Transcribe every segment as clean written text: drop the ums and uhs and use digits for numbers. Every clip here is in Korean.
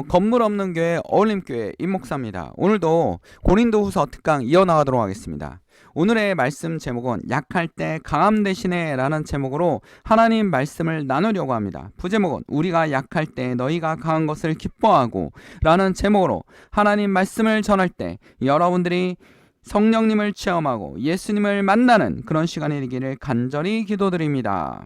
건물 없는 교회 어울림교회 임목사입니다. 오늘도 고린도후서 특강 이어나가도록 하겠습니다. 오늘의 말씀 제목은 약할 때 강함 대신에 라는 제목으로 하나님 말씀을 나누려고 합니다. 부제목은 우리가 약할 때 너희가 강한 것을 기뻐하고 라는 제목으로 하나님 말씀을 전할 때 여러분들이 성령님을 체험하고 예수님을 만나는 그런 시간이 되기를 간절히 기도드립니다.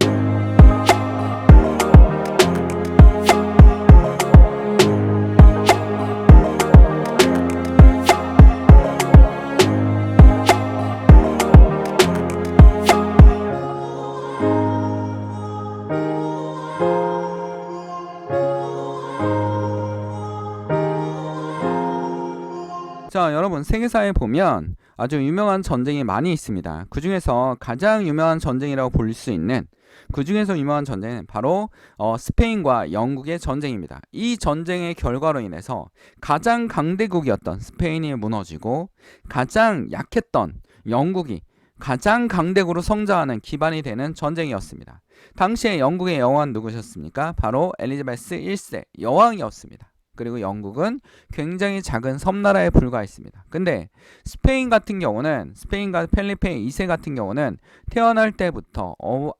자, 여러분, 세계사에 보면 아주 유명한 전쟁이 많이 있습니다. 그 중에서 가장 유명한 전쟁이라고 볼 수 있는 그 중에서 유명한 전쟁은 바로 스페인과 영국의 전쟁입니다. 이 전쟁의 결과로 인해서 가장 강대국이었던 스페인이 무너지고 가장 약했던 영국이 가장 강대국으로 성장하는 기반이 되는 전쟁이었습니다. 당시에 영국의 여왕은 누구셨습니까? 바로 엘리자베스 1세 여왕이었습니다. 그리고 영국은 굉장히 작은 섬나라에 불과했습니다. 근데 스페인 같은 경우는 스페인과 펠리페 2세 같은 경우는 태어날 때부터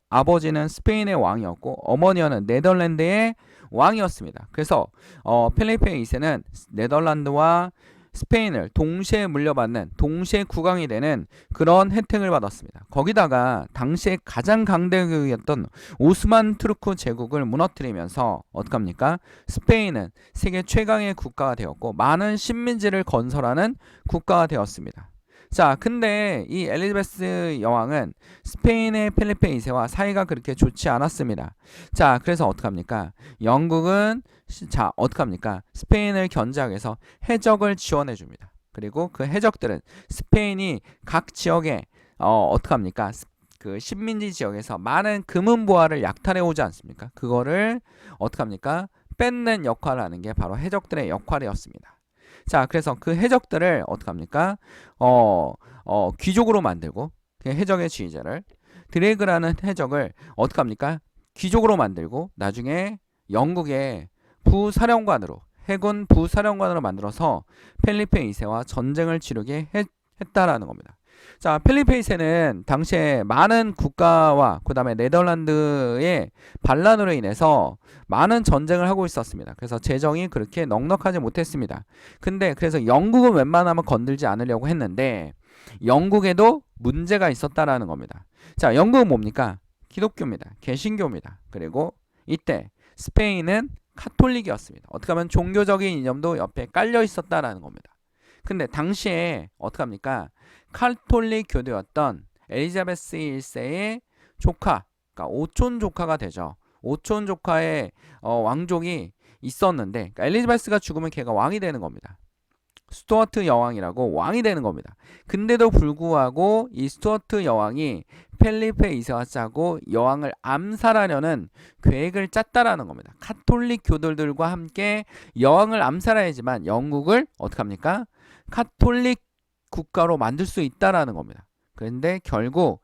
아버지는 스페인의 왕이었고 어머니는 네덜란드의 왕이었습니다. 그래서 펠리페 2세는 네덜란드와 스페인을 동시에 물려받는 동시에 국왕이 되는 그런 혜택을 받았습니다. 거기다가 당시에 가장 강대국이었던 오스만 투르크 제국을 무너뜨리면서 어떡합니까? 스페인은 세계 최강의 국가가 되었고 많은 식민지를 건설하는 국가가 되었습니다. 자, 근데 이 엘리자베스 여왕은 스페인의 펠리페 2세와 사이가 그렇게 좋지 않았습니다. 자, 그래서 어떡합니까? 영국은 어떡합니까? 스페인을 견제하기 위해서 해적을 지원해 줍니다. 그리고 그 해적들은 스페인이 각 지역에 어떡합니까? 그 식민지 지역에서 많은 금은보화를 약탈해 오지 않습니까? 그거를 어떡합니까? 뺏는 역할을 하는 게 바로 해적들의 역할이었습니다. 자, 그래서 그 해적들을 어떡합니까? 귀족으로 만들고 그 해적의 지휘자를 드래그라는 해적을 어떡합니까? 귀족으로 만들고 나중에 영국의 부사령관으로 해군 부사령관으로 만들어서 펠리페 2세와 전쟁을 치르게 했다라는 겁니다. 자, 펠리페 2세는 당시에 많은 국가와 그 다음에 네덜란드의 반란으로 인해서 많은 전쟁을 하고 있었습니다. 그래서 재정이 그렇게 넉넉하지 못했습니다. 근데 그래서 영국은 웬만하면 건들지 않으려고 했는데 영국에도 문제가 있었다라는 겁니다. 자, 영국은 뭡니까? 기독교입니다. 개신교입니다. 그리고 이때 스페인은 카톨릭이었습니다. 어떻게 하면 종교적인 이념도 옆에 깔려 있었다라는 겁니다. 근데 당시에 어떡합니까? 카톨릭 교도였던 엘리자베스 1세의 조카, 그러니까 오촌 조카가 되죠. 오촌 조카의 왕족이 있었는데 그러니까 엘리자베스가 죽으면 걔가 왕이 되는 겁니다. 스튜어트 여왕이라고 왕이 되는 겁니다. 근데도 불구하고 이 스튜어트 여왕이 펠리페 2세와 짜고 여왕을 암살하려는 계획을 짰다라는 겁니다. 카톨릭 교도들과 함께 여왕을 암살해야지만 영국을 어떡합니까? 카톨릭 국가로 만들 수 있다라는 겁니다. 그런데 결국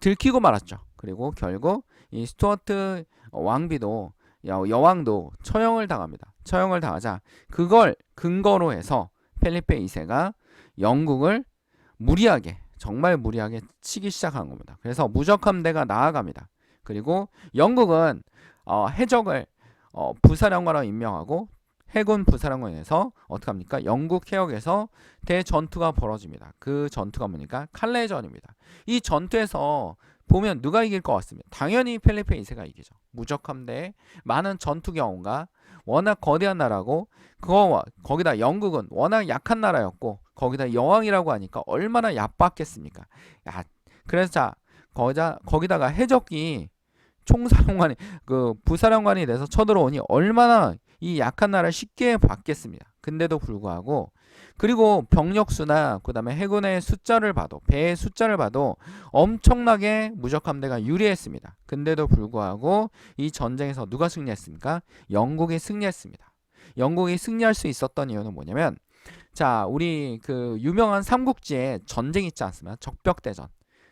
들키고 말았죠. 그리고 결국 이 스튜어트 왕비도 여왕도 처형을 당합니다. 처형을 당하자 그걸 근거로 해서 펠리페 2세가 영국을 무리하게 정말 무리하게 치기 시작한 겁니다. 그래서 무적함대가 나아갑니다. 그리고 영국은 해적을 부사령관으로 임명하고 해군 부사령관에서 어떡합니까? 영국 해역에서 대전투가 벌어집니다. 그 전투가 뭡니까? 칼레전입니다. 이 전투에서 보면 누가 이길 것 같습니다. 당연히 펠리페 2세가 이기죠. 무적함대에 많은 전투 경험과 워낙 거대한 나라고 거기다 영국은 워낙 약한 나라였고 거기다 여왕이라고 하니까 얼마나 얕봤겠습니까? 야, 그래서 자 거기다가 해적이 총사령관이 그 부사령관이 돼서 쳐들어오니 얼마나 이 약한 나라를 쉽게 받겠습니다. 근데도 불구하고 그리고 병력수나 그 다음에 해군의 숫자를 봐도 배의 숫자를 봐도 엄청나게 무적함대가 유리했습니다. 근데도 불구하고 이 전쟁에서 누가 승리했습니까? 영국이 승리했습니다. 영국이 승리할 수 있었던 이유는 뭐냐면 자, 우리 그 유명한 삼국지에 전쟁 있지 않습니까? 적벽대전.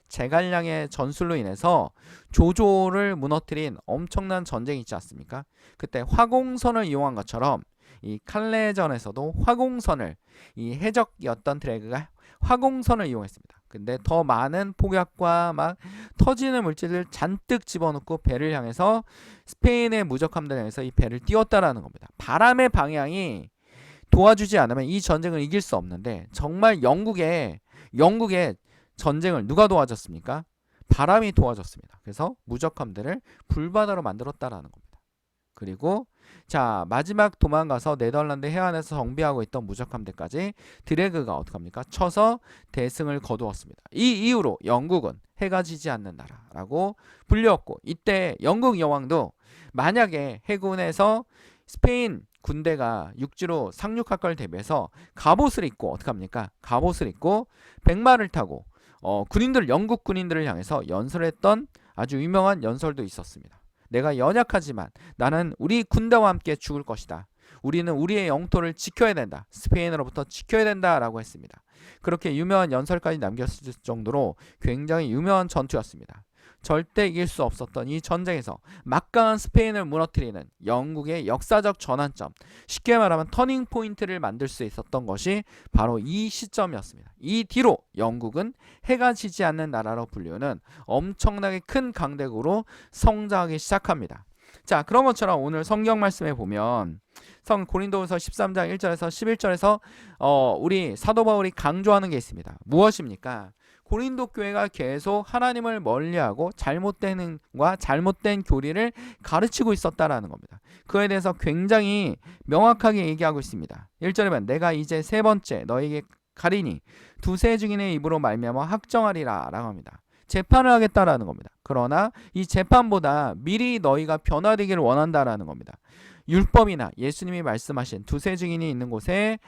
제갈량의 전술로 인해서 조조를 무너뜨린 엄청난 전쟁이 있지 않습니까? 그때 화공선을 이용한 것처럼 이 칼레전에서도 화공선을 이 해적이었던 드래그가 화공선을 이용했습니다. 근데 더 많은 폭약과 막 터지는 물질을 잔뜩 집어넣고 배를 향해서 스페인의 무적함대를 향해서 이 배를 띄웠다라는 겁니다. 바람의 방향이 도와주지 않으면 이 전쟁을 이길 수 없는데 정말 영국의 전쟁을 누가 도와줬습니까? 바람이 도와줬습니다. 그래서 무적함대를 불바다로 만들었다라는 겁니다. 그리고 자 마지막 도망가서 네덜란드 해안에서 정비하고 있던 무적함대까지 드래그가 어떡합니까? 쳐서 대승을 거두었습니다. 이 이후로 영국은 해가 지지 않는 나라라고 불렸고 이때 영국 여왕도 만약에 해군에서 스페인 군대가 육지로 상륙할 걸 대비해서 갑옷을 입고 어떡합니까? 갑옷을 입고 백마를 타고 영국 군인들을 향해서 연설했던 아주 유명한 연설도 있었습니다. 내가 연약하지만 나는 우리 군대와 함께 죽을 것이다. 우리는 우리의 영토를 지켜야 된다. 스페인으로부터 지켜야 된다라고 했습니다. 그렇게 유명한 연설까지 남겼을 정도로 굉장히 유명한 전투였습니다. 절대 이길 수 없었던 이 전쟁에서 막강한 스페인을 무너뜨리는 영국의 역사적 전환점, 쉽게 말하면 터닝 포인트를 만들 수 있었던 것이 바로 이 시점이었습니다. 이 뒤로 영국은 해가 지지 않는 나라로 불리우는 엄청나게 큰 강대국으로 성장하기 시작합니다. 자, 그런 것처럼 오늘 성경 말씀에 보면 고린도후서 13장 1절에서 11절에서 우리 사도 바울이 강조하는 게 있습니다. 무엇입니까? 고린도 교회가 계속 하나님을 멀리하고 잘못된 교리를 가르치고 있었다라는 겁니다. 그에 대해서 굉장히 명확하게 얘기하고 있습니다. 1절에 보면 내가 이제 세 번째 너에게 가리니 두세 증인의 입으로 말미암아 확정하리라 라고 합니다. 재판을 하겠다라는 겁니다. 그러나 이 재판보다 미리 너희가 변화되기를 원한다라는 겁니다. 율법이나 예수님이 말씀하신 두세 증인이 있는 곳에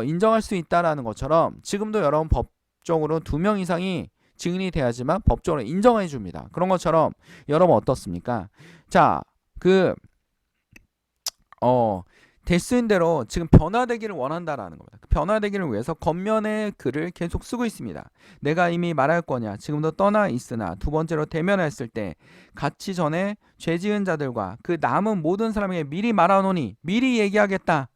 인정할 수 있다라는 것처럼 지금도 여러분 법적으로 2명 이상이 증인이 돼야지만 법적으로 인정해 줍니다. 그런 것처럼 여러분 어떻습니까? 자, 대수인 대로 지금 변화되기를 원한다라는 겁니다. 변화되기를 위해서 겉면의 글을 계속 쓰고 있습니다. 내가 이미 말할 거냐 지금도 떠나 있으나 두 번째로 대면했을 때 같이 전에 죄 지은 자들과 그 남은 모든 사람에게 미리 말하노니 미리 얘기하겠다.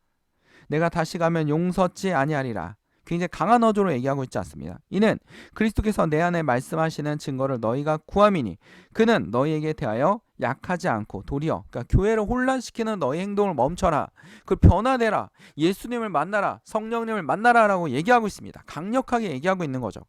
내가 다시 가면 용서치 아니하리라. 굉장히 강한 어조로 얘기하고 있지 않습니다. 이는 그리스도께서 내 안에 말씀하시는 증거를 너희가 구함이니 그는 너희에게 대하여 약하지 않고 도리어 그러니까 교회를 혼란시키는 너희 행동을 멈춰라. 그 변화되라. 예수님을 만나라. 성령님을 만나라 라고 얘기하고 있습니다. 강력하게 얘기하고 있는 거죠.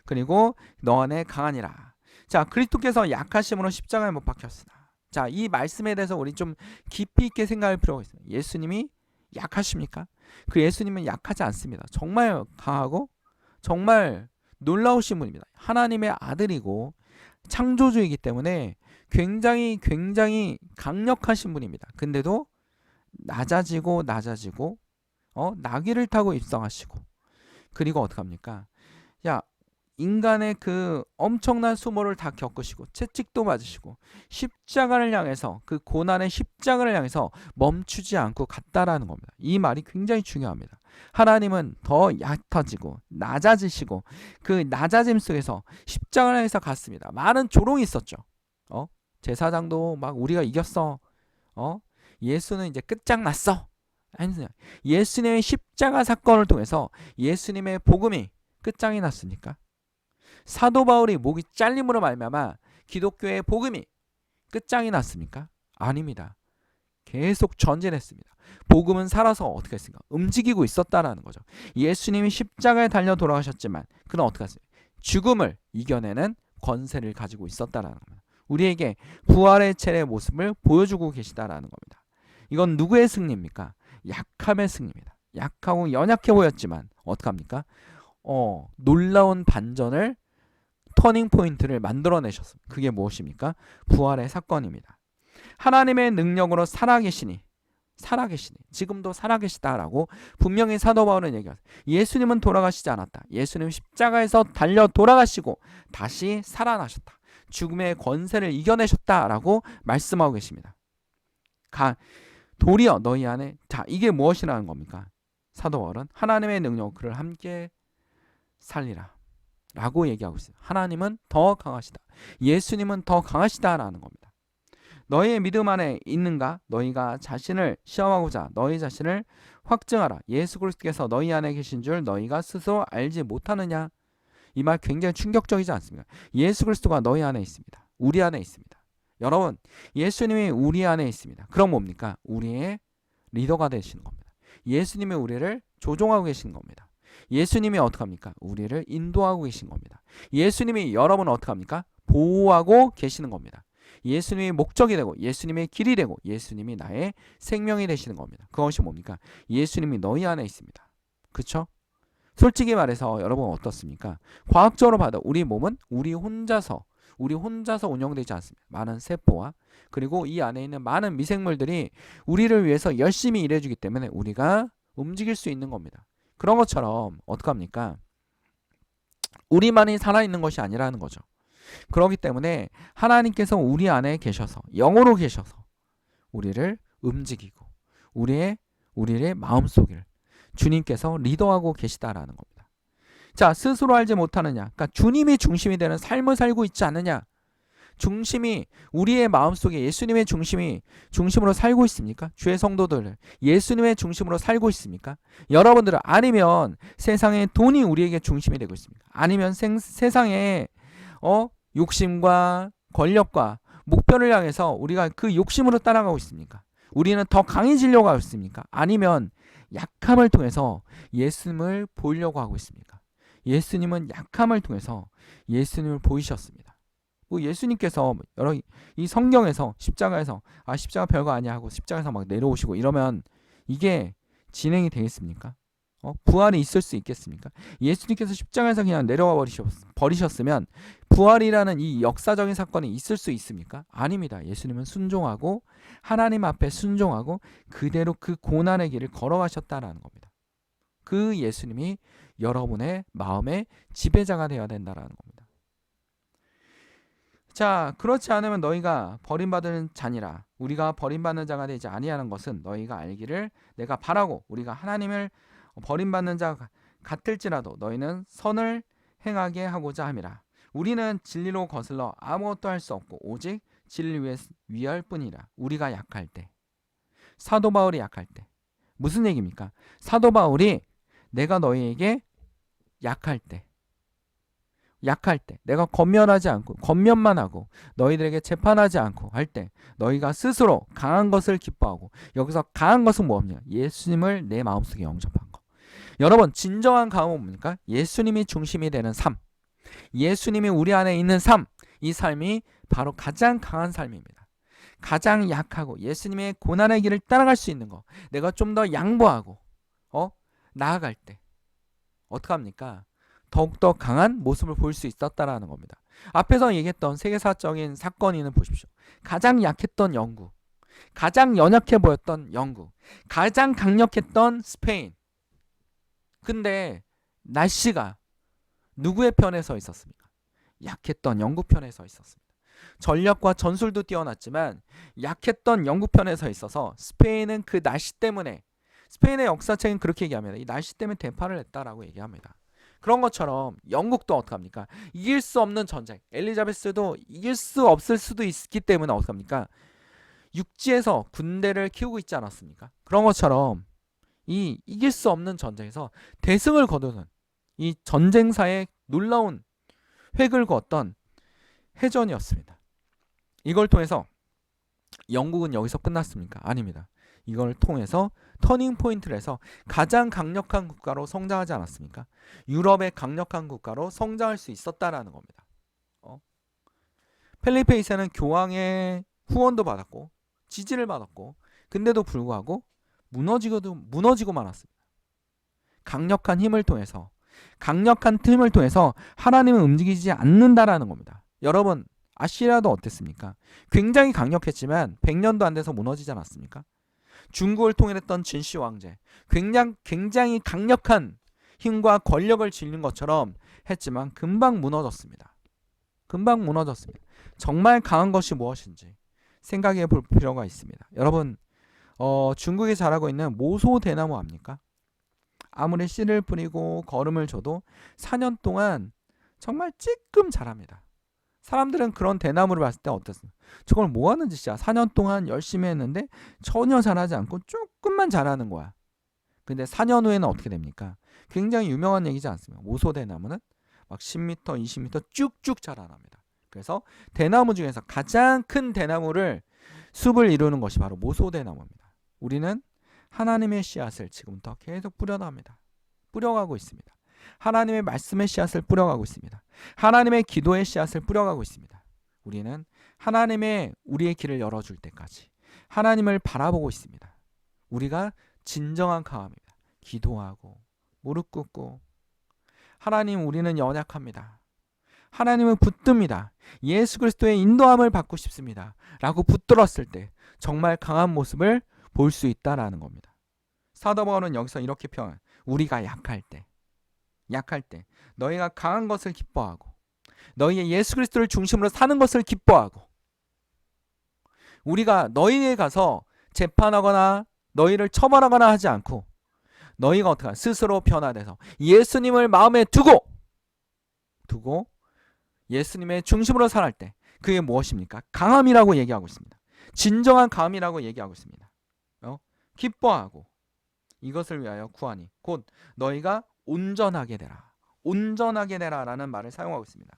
그리고 너 안에 강하니라. 자, 그리스도께서 약하심으로 십자가에 못 박혔으나 자, 이 말씀에 대해서 우리 좀 깊이 있게 생각할 필요가 있습니다. 예수님이 약하십니까? 그 예수님은 약하지 않습니다. 정말 강하고 정말 놀라우신 분입니다. 하나님의 아들이고 창조주이기 때문에 굉장히 강력하신 분입니다. 근데도 낮아지고 나귀를 타고 입성하시고 그리고 어떡합니까? 야, 인간의 그 엄청난 수모를 다 겪으시고 채찍도 맞으시고 십자가를 향해서 그 고난의 십자가를 향해서 멈추지 않고 갔다라는 겁니다. 이 말이 굉장히 중요합니다. 하나님은 더 얕아지고 낮아지시고 그 낮아짐 속에서 십자가를 향해서 갔습니다. 많은 조롱이 있었죠. 제사장도 막 우리가 이겼어. 예수는 이제 끝장났어. 아니요. 예수님의 십자가 사건을 통해서 예수님의 복음이 끝장이 났습니까? 사도 바울이 목이 잘림으로 말미암아 기독교의 복음이 끝장이 났습니까? 아닙니다. 계속 전진했습니다. 복음은 살아서 어떻게 했습니까? 움직이고 있었다라는 거죠. 예수님이 십자가에 달려 돌아가셨지만 그는 어떻게 했어요? 죽음을 이겨내는 권세를 가지고 있었다라는 겁니다. 우리에게 부활의 체의 모습을 보여주고 계시다라는 겁니다. 이건 누구의 승리입니까? 약함의 승리입니다. 약하고 연약해 보였지만 어떡합니까? 놀라운 반전을 터닝 포인트를 만들어내셨습니다. 그게 무엇입니까? 부활의 사건입니다. 하나님의 능력으로 살아계시니 지금도 살아계시다라고 분명히 사도 바울은 얘기합니다. 예수님은 돌아가시지 않았다. 예수님 십자가에서 달려 돌아가시고 다시 살아나셨다. 죽음의 권세를 이겨내셨다라고 말씀하고 계십니다. 도리어 너희 안에 자 이게 무엇이라는 겁니까? 사도 바울은 하나님의 능력으로 그를 함께 살리라 라고 얘기하고 있어요. 하나님은 더 강하시다. 예수님은 더 강하시다라는 겁니다. 너희의 믿음 안에 있는가? 너희가 자신을 시험하고자 너희 자신을 확증하라. 예수 그리스도께서 너희 안에 계신 줄 너희가 스스로 알지 못하느냐? 이 말 굉장히 충격적이지 않습니까? 예수 그리스도가 너희 안에 있습니다. 우리 안에 있습니다. 여러분, 예수님이 우리 안에 있습니다. 그럼 뭡니까? 우리의 리더가 되시는 겁니다. 예수님이 우리를 조종하고 계시는 겁니다. 예수님이 어떻게 합니까? 우리를 인도하고 계신 겁니다. 예수님이 여러분을 어떻게 합니까? 보호하고 계시는 겁니다. 예수님이 목적이 되고 예수님의 길이 되고 예수님이 나의 생명이 되시는 겁니다. 그것이 뭡니까? 예수님이 너희 안에 있습니다. 그렇죠? 솔직히 말해서 여러분 어떻습니까? 과학적으로 봐도 우리 몸은 우리 혼자서 운영되지 않습니다. 많은 세포와 그리고 이 안에 있는 많은 미생물들이 우리를 위해서 열심히 일해주기 때문에 우리가 움직일 수 있는 겁니다. 그런 것처럼 어떡합니까? 우리만이 살아있는 것이 아니라는 거죠. 그렇기 때문에 하나님께서 우리 안에 계셔서 영으로 계셔서 우리를 움직이고 우리의 마음속을 주님께서 리더하고 계시다라는 겁니다. 자, 스스로 알지 못하느냐? 그러니까 주님이 중심이 되는 삶을 살고 있지 않느냐? 중심이 우리의 마음속에 예수님의 중심으로 살고 있습니까? 주의 성도들 예수님의 중심으로 살고 있습니까? 여러분들은 아니면 세상의 돈이 우리에게 중심이 되고 있습니까? 아니면 세상의 욕심과 권력과 목표를 향해서 우리가 그 욕심으로 따라가고 있습니까? 우리는 더 강해지려고 하고 있습니까? 아니면 약함을 통해서 예수님을 보이려고 하고 있습니까? 예수님은 약함을 통해서 예수님을 보이셨습니다. 예수님께서 여러 이 성경에서 십자가에서 십자가 별거 아니야 하고 십자가에서 막 내려오시고 이러면 이게 진행이 되겠습니까? 부활이 있을 수 있겠습니까? 예수님께서 십자가에서 그냥 내려와 버리셨으면 부활이라는 이 역사적인 사건이 있을 수 있습니까? 아닙니다. 예수님은 순종하고 하나님 앞에 순종하고 그대로 그 고난의 길을 걸어가셨다라는 겁니다. 그 예수님이 여러분의 마음의 지배자가 되어야 된다라는 겁니다. 자, 그렇지 않으면 너희가 버림받은 자니라. 우리가 버림받는 자가 되지 아니하는 것은 너희가 알기를 내가 바라고 우리가 하나님을 버림받는 자 같을지라도 너희는 선을 행하게 하고자 함이라. 우리는 진리로 거슬러 아무것도 할 수 없고 오직 진리를 위할 뿐이라. 우리가 약할 때, 사도 바울이 약할 때 무슨 얘기입니까? 사도 바울이 내가 너희에게 약할 때 내가 권면하지 않고 권면만 하고 너희들에게 재판하지 않고 할 때 너희가 스스로 강한 것을 기뻐하고 여기서 강한 것은 뭐냐? 예수님을 내 마음속에 영접한 것. 여러분 진정한 강함은 뭡니까? 예수님이 중심이 되는 삶, 예수님이 우리 안에 있는 삶, 이 삶이 바로 가장 강한 삶입니다. 가장 약하고 예수님의 고난의 길을 따라갈 수 있는 거, 내가 좀 더 양보하고 나아갈 때 어떡합니까? 더욱더 강한 모습을 볼 수 있었다라는 겁니다. 앞에서 얘기했던 세계사적인 사건이는 보십시오. 가장 약했던 영국, 가장 연약해 보였던 영국, 가장 강력했던 스페인. 근데 날씨가 누구의 편에 서 있었습니까? 약했던 영국 편에 서 있었습니다. 전력과 전술도 뛰어났지만 약했던 영국 편에 서 있어서 스페인은 그 날씨 때문에, 스페인의 역사책은 그렇게 얘기합니다. 이 날씨 때문에 대파를 했다라고 얘기합니다. 그런 것처럼 영국도 어떡합니까? 이길 수 없는 전쟁. 엘리자베스도 이길 수 없을 수도 있기 때문에 어떡합니까? 육지에서 군대를 키우고 있지 않았습니까? 그런 것처럼 이 이길 수 없는 전쟁에서 대승을 거두는 이 전쟁사의 놀라운 획을 그었던 해전이었습니다. 이걸 통해서 영국은 여기서 끝났습니까? 아닙니다. 이걸 통해서 터닝 포인트를 해서 가장 강력한 국가로 성장하지 않았습니까? 유럽의 강력한 국가로 성장할 수 있었다라는 겁니다. 펠리페 2세는 교황의 후원도 받았고 지지를 받았고 근데도 불구하고 무너지고 말았습니다. 강력한 힘을 통해서 하나님은 움직이지 않는다라는 겁니다. 여러분 아시리아도 어땠습니까? 굉장히 강력했지만 100년도 안 돼서 무너지지 않았습니까? 중국을 통일했던 진시 왕제 굉장히 강력한 힘과 권력을 지닌 것처럼 했지만 금방 무너졌습니다. 정말 강한 것이 무엇인지 생각해 볼 필요가 있습니다. 여러분 중국이 잘하고 있는 모소대나무 압니까? 아무리 씨를 뿌리고 거름을 줘도 4년 동안 정말 찔끔 자랍니다. 사람들은 그런 대나무를 봤을 때 어떻습니까? 저걸 뭐 하는 짓이야? 4년 동안 열심히 했는데 전혀 자라지 않고 조금만 자라는 거야. 근데 4년 후에는 어떻게 됩니까? 굉장히 유명한 얘기지 않습니까? 모소대나무는 막 10m, 20m 쭉쭉 자라납니다. 그래서 대나무 중에서 가장 큰 대나무를 숲을 이루는 것이 바로 모소대나무입니다. 우리는 하나님의 씨앗을 지금부터 계속 뿌려나갑니다. 뿌려가고 있습니다. 하나님의 말씀의 씨앗을 뿌려가고 있습니다. 하나님의 기도의 씨앗을 뿌려가고 있습니다. 우리는 하나님의 우리의 길을 열어줄 때까지 하나님을 바라보고 있습니다. 우리가 진정한 강함입니다. 기도하고 무릎 꿇고 하나님 우리는 연약합니다. 하나님을 붙듭니다. 예수 그리스도의 인도함을 받고 싶습니다. 라고 붙들었을 때 정말 강한 모습을 볼 수 있다라는 겁니다. 사도 바울은 여기서 이렇게 표현해요. 우리가 약할 때 너희가 강한 것을 기뻐하고 너희의 예수 그리스도를 중심으로 사는 것을 기뻐하고 우리가 너희에 가서 재판하거나 너희를 처벌하거나 하지 않고 너희가 어떻게 스스로 변화돼서 예수님을 마음에 두고 예수님의 중심으로 살할 때 그게 무엇입니까? 강함이라고 얘기하고 있습니다. 진정한 강함이라고 얘기하고 있습니다. 기뻐하고 이것을 위하여 구하니 곧 너희가 온전하게 되라 라는 말을 사용하고 있습니다.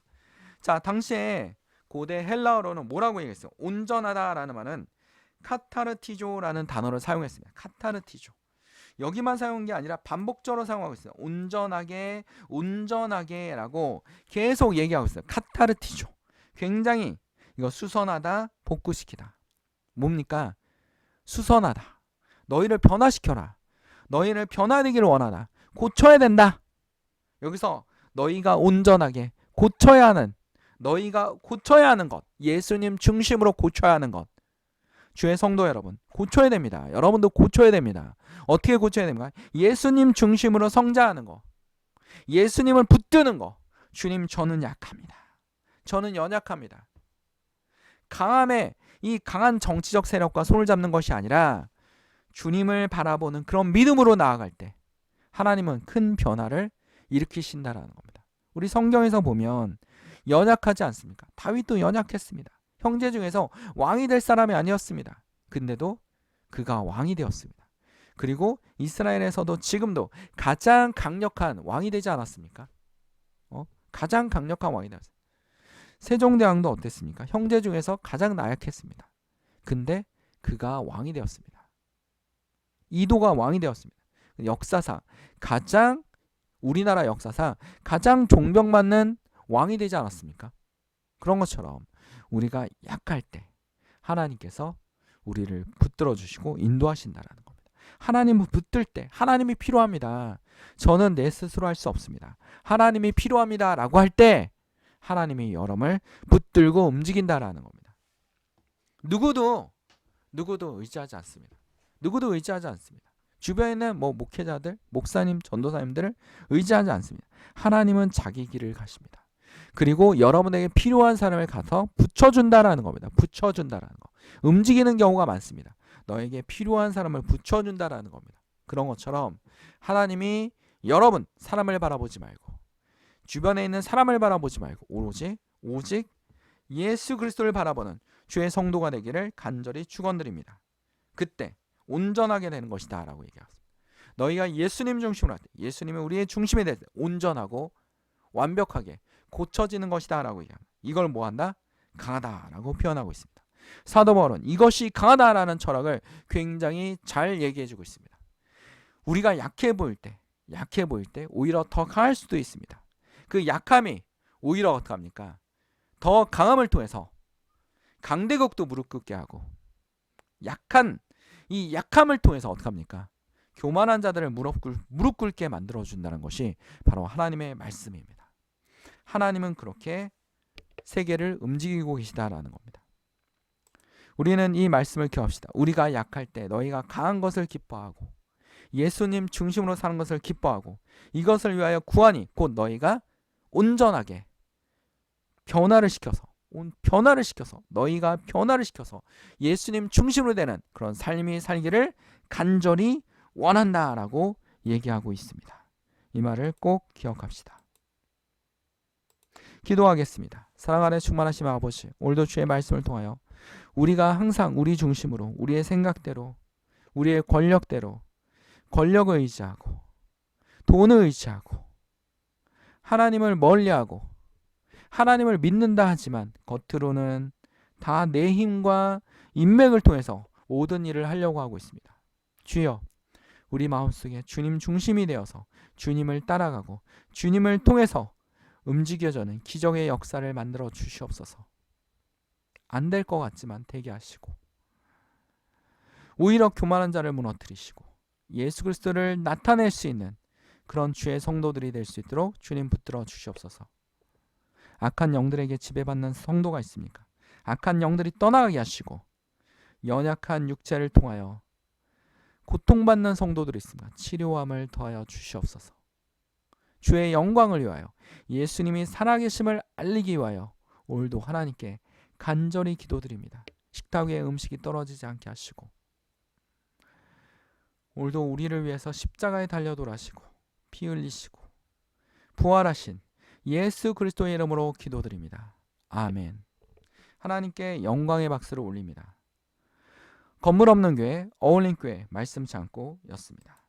자, 당시에 고대 헬라어로는 뭐라고 얘기했어요? 온전하다라는 말은 카타르티조라는 단어를 사용했습니다. 카타르티조. 여기만 사용한 게 아니라 반복적으로 사용하고 있어요. 온전하게라고 계속 얘기하고 있어요. 카타르티조. 굉장히 이거 수선하다, 복구시키다. 뭡니까? 수선하다. 너희를 변화시켜라. 너희를 변화되기를 원하다. 고쳐야 된다. 여기서 너희가 온전하게 너희가 고쳐야 하는 것, 예수님 중심으로 고쳐야 하는 것. 주의 성도 여러분, 고쳐야 됩니다. 여러분도 고쳐야 됩니다. 어떻게 고쳐야 됩니까? 예수님 중심으로 성장하는 거. 예수님을 붙드는 거. 주님, 저는 약합니다. 저는 연약합니다. 이 강한 정치적 세력과 손을 잡는 것이 아니라 주님을 바라보는 그런 믿음으로 나아갈 때 하나님은 큰 변화를 일으키신다라는 겁니다. 우리 성경에서 보면 연약하지 않습니까? 다윗도 연약했습니다. 형제 중에서 왕이 될 사람이 아니었습니다. 근데도 그가 왕이 되었습니다. 그리고 이스라엘에서도 지금도 가장 강력한 왕이 되지 않았습니까? 가장 강력한 왕이 되었습니다. 세종대왕도 어땠습니까? 형제 중에서 가장 나약했습니다. 근데 그가 왕이 되었습니다. 이도가 왕이 되었습니다. 우리나라 역사상 가장 존경받는 왕이 되지 않았습니까? 그런 것처럼 우리가 약할 때 하나님께서 우리를 붙들어 주시고 인도하신다라는 겁니다. 하나님을 붙들 때 하나님이 필요합니다. 저는 내 스스로 할 수 없습니다. 하나님이 필요합니다 라고 할 때 하나님이 여러분을 붙들고 움직인다라는 겁니다. 누구도 의지하지 않습니다. 주변에 있는 목회자들, 목사님, 전도사님들을 의지하지 않습니다. 하나님은 자기 길을 가십니다. 그리고 여러분에게 필요한 사람을 가서 붙여준다라는 겁니다. 붙여준다라는 거. 움직이는 경우가 많습니다. 너에게 필요한 사람을 붙여준다라는 겁니다. 그런 것처럼 하나님이 여러분 사람을 바라보지 말고 주변에 있는 사람을 바라보지 말고 오직 예수 그리스도를 바라보는 주의 성도가 되기를 간절히 축원드립니다. 그때 온전하게 되는 것이다 라고 얘기하습니다. 너희가 예수님 중심으로 할 때 예수님이 우리의 중심이 될 때 온전하고 완벽하게 고쳐지는 것이다 라고 얘기합니다. 이걸 뭐한다? 강하다라고 표현하고 있습니다. 사도 바울은 이것이 강하다라는 철학을 굉장히 잘 얘기해주고 있습니다. 우리가 약해 보일 때 오히려 더 강할 수도 있습니다. 그 약함이 오히려 어떻게 합니까? 더 강함을 통해서 강대국도 무릎 꿇게 하고 이 약함을 통해서 어떻게 합니까? 교만한 자들을 무릎 꿇게 만들어준다는 것이 바로 하나님의 말씀입니다. 하나님은 그렇게 세계를 움직이고 계시다라는 겁니다. 우리는 이 말씀을 기억합시다. 우리가 약할 때 너희가 강한 것을 기뻐하고 예수님 중심으로 사는 것을 기뻐하고 이것을 위하여 구하니 곧 너희가 온전하게 변화를 시켜서 너희가 변화를 시켜서 예수님 중심으로 되는 그런 삶이 살기를 간절히 원한다라고 얘기하고 있습니다. 이 말을 꼭 기억합시다. 기도하겠습니다. 사랑 안에 충만하신 아버지, 오늘도 주의 말씀을 통하여 우리가 항상 우리 중심으로, 우리의 생각대로, 우리의 권력대로, 권력을 의지하고 돈을 의지하고 하나님을 멀리하고 하나님을 믿는다 하지만 겉으로는 다 내 힘과 인맥을 통해서 모든 일을 하려고 하고 있습니다. 주여, 우리 마음속에 주님 중심이 되어서 주님을 따라가고 주님을 통해서 움직여져는 기적의 역사를 만들어 주시옵소서. 안 될 것 같지만 되게 하시고 오히려 교만한 자를 무너뜨리시고 예수 그리스도를 나타낼 수 있는 그런 주의 성도들이 될 수 있도록 주님 붙들어 주시옵소서. 악한 영들에게 지배받는 성도가 있습니까? 악한 영들이 떠나가게 하시고 연약한 육체를 통하여 고통받는 성도들이 있습니다. 치료함을 더하여 주시옵소서. 주의 영광을 위하여 예수님이 살아계심을 알리기 위하여 오늘도 하나님께 간절히 기도드립니다. 식탁 위에 음식이 떨어지지 않게 하시고 오늘도 우리를 위해서 십자가에 달려 돌아시고 피 흘리시고 부활하신 예수 그리스도의 이름으로 기도드립니다. 아멘. 하나님께 영광의 박수를 올립니다. 건물 없는 교회, 어울림 교회 말씀 창고였습니다.